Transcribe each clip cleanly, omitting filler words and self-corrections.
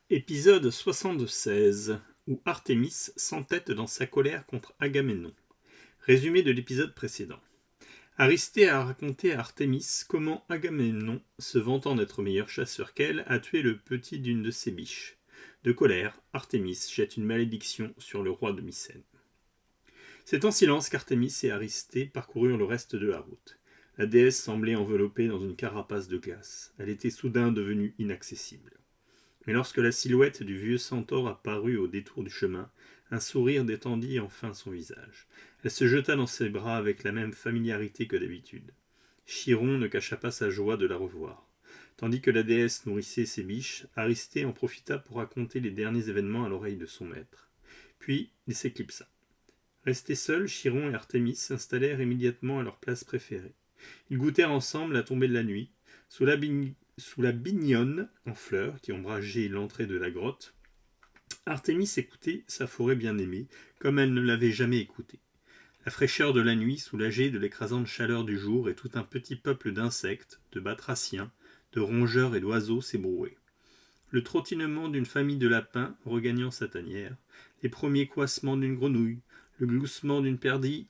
Épisode 76, où Artémis s'entête dans sa colère contre Agamemnon. Résumé de l'épisode précédent. Aristée a raconté à Artémis comment Agamemnon, se vantant d'être meilleur chasseur qu'elle, a tué le petit d'une de ses biches. De colère, Artémis jette une malédiction sur le roi de Mycène. C'est en silence qu'Artémis et Aristée parcoururent le reste de la route. La déesse semblait enveloppée dans une carapace de glace. Elle était soudain devenue inaccessible. Mais lorsque la silhouette du vieux centaure apparut au détour du chemin, un sourire détendit enfin son visage. Elle se jeta dans ses bras avec la même familiarité que d'habitude. Chiron ne cacha pas sa joie de la revoir. Tandis que la déesse nourrissait ses biches, Aristée en profita pour raconter les derniers événements à l'oreille de son maître. Puis il s'éclipsa. Restés seuls, Chiron et Artémis s'installèrent immédiatement à leur place préférée. Ils goûtèrent ensemble la tombée de la nuit. Sous la bignonne en fleurs qui ombrageait l'entrée de la grotte, Artémis écoutait sa forêt bien-aimée comme elle ne l'avait jamais écoutée. La fraîcheur de la nuit soulageait de l'écrasante chaleur du jour et tout un petit peuple d'insectes, de batraciens, de rongeurs et d'oiseaux s'ébrouait. Le trottinement d'une famille de lapins regagnant sa tanière, les premiers couassements d'une grenouille, le gloussement d'une perdrix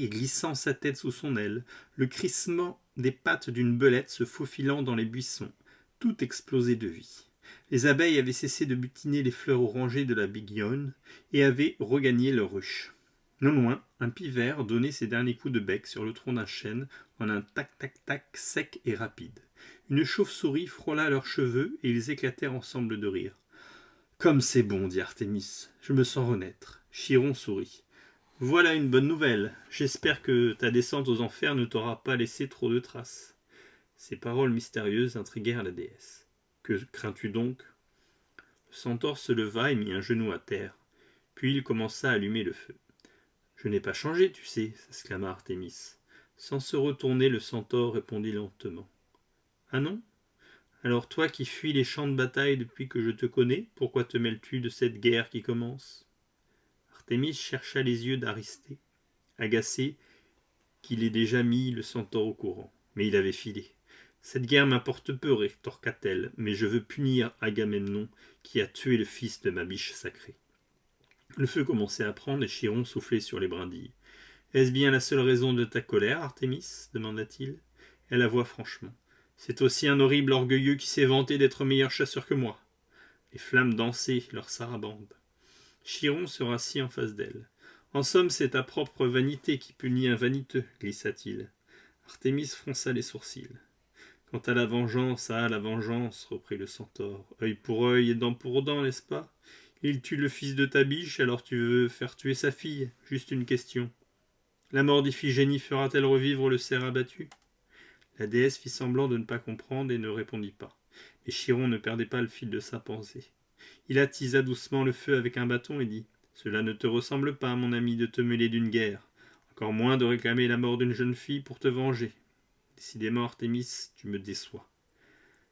glissant sa tête sous son aile, le crissement des pattes d'une belette se faufilant dans les buissons, tout explosait de vie. Les abeilles avaient cessé de butiner les fleurs orangées de la bignonne et avaient regagné leur ruche. Non loin, un pivert donnait ses derniers coups de bec sur le tronc d'un chêne en un tac-tac-tac sec et rapide. Une chauve-souris frôla leurs cheveux et ils éclatèrent ensemble de rire. « Comme c'est bon, dit Artémis, je me sens renaître. » Chiron sourit. « Voilà une bonne nouvelle. J'espère que ta descente aux enfers ne t'aura pas laissé trop de traces. » Ces paroles mystérieuses intriguèrent la déesse. « Que crains-tu donc ?» Le centaure se leva et mit un genou à terre. Puis il commença à allumer le feu. « Je n'ai pas changé, tu sais, s'exclama Artémis. Sans se retourner, le centaure répondit lentement. « Ah non ? Alors toi qui fuis les champs de bataille depuis que je te connais, pourquoi te mêles-tu de cette guerre qui commence ?» Artémis chercha les yeux d'Aristée, agacé qu'il ait déjà mis le centaure au courant. Mais il avait filé. « Cette guerre m'importe peu, rétorqua-t-elle, mais je veux punir Agamemnon qui a tué le fils de ma biche sacrée. » Le feu commençait à prendre et Chiron soufflait sur les brindilles. « Est-ce bien la seule raison de ta colère, Artémis ?» demanda-t-il. Elle avoua franchement. « C'est aussi un horrible orgueilleux qui s'est vanté d'être meilleur chasseur que moi. » Les flammes dansaient leur sarabande. Chiron se rassit en face d'elle. « En somme, c'est ta propre vanité qui punit un vaniteux, glissa-t-il. » Artémis fronça les sourcils. « Quant à la vengeance, reprit le centaure. Œil pour œil et dent pour dent, n'est-ce pas ? Il tue le fils de ta biche, alors tu veux faire tuer sa fille. Juste une question. La mort d'Iphigénie fera-t-elle revivre le cerf abattu ?» La déesse fit semblant de ne pas comprendre et ne répondit pas. Mais Chiron ne perdait pas le fil de sa pensée. Il attisa doucement le feu avec un bâton et dit « Cela ne te ressemble pas, mon ami, de te mêler d'une guerre, encore moins de réclamer la mort d'une jeune fille pour te venger. Décidément, Artémis, tu me déçois. »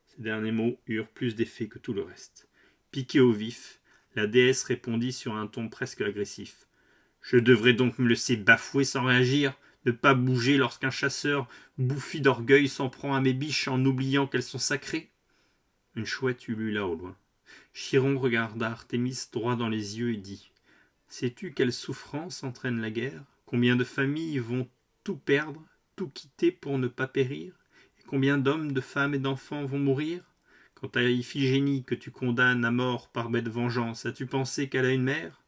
Ces derniers mots eurent plus d'effet que tout le reste. Piquée au vif, la déesse répondit sur un ton presque agressif. « Je devrais donc me laisser bafouer sans réagir, ne pas bouger lorsqu'un chasseur, bouffi d'orgueil, s'en prend à mes biches en oubliant qu'elles sont sacrées ?» Une chouette ulula au loin. Chiron regarda Artémis droit dans les yeux et dit « Sais-tu quelle souffrance entraîne la guerre ? Combien de familles vont tout perdre, tout quitter pour ne pas périr ? Et combien d'hommes, de femmes et d'enfants vont mourir ? Quant à Iphigénie que tu condamnes à mort par bête vengeance, as-tu pensé qu'elle a une mère ?»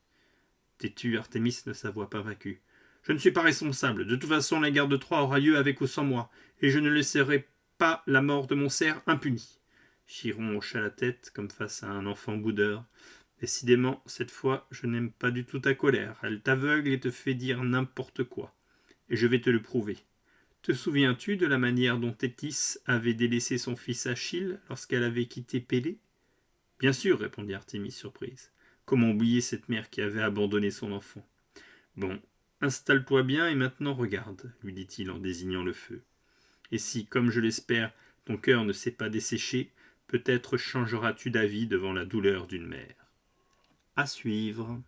Têtu, Artémis ne s'avoua pas vaincu. « Je ne suis pas responsable. De toute façon, la guerre de Troie aura lieu avec ou sans moi, et je ne laisserai pas la mort de mon cerf impunie. » Chiron hocha la tête comme face à un enfant boudeur. « Décidément, cette fois, je n'aime pas du tout ta colère. Elle t'aveugle et te fait dire n'importe quoi. Et je vais te le prouver. Te souviens-tu de la manière dont Thétis avait délaissé son fils Achille lorsqu'elle avait quitté Pélée ?»« Bien sûr, répondit Artémis surprise. Comment oublier cette mère qui avait abandonné son enfant ? Bon, installe-toi bien et maintenant regarde, lui dit-il en désignant le feu. Et si, comme je l'espère, ton cœur ne s'est pas desséché, peut-être changeras-tu d'avis devant la douleur d'une mère. À suivre.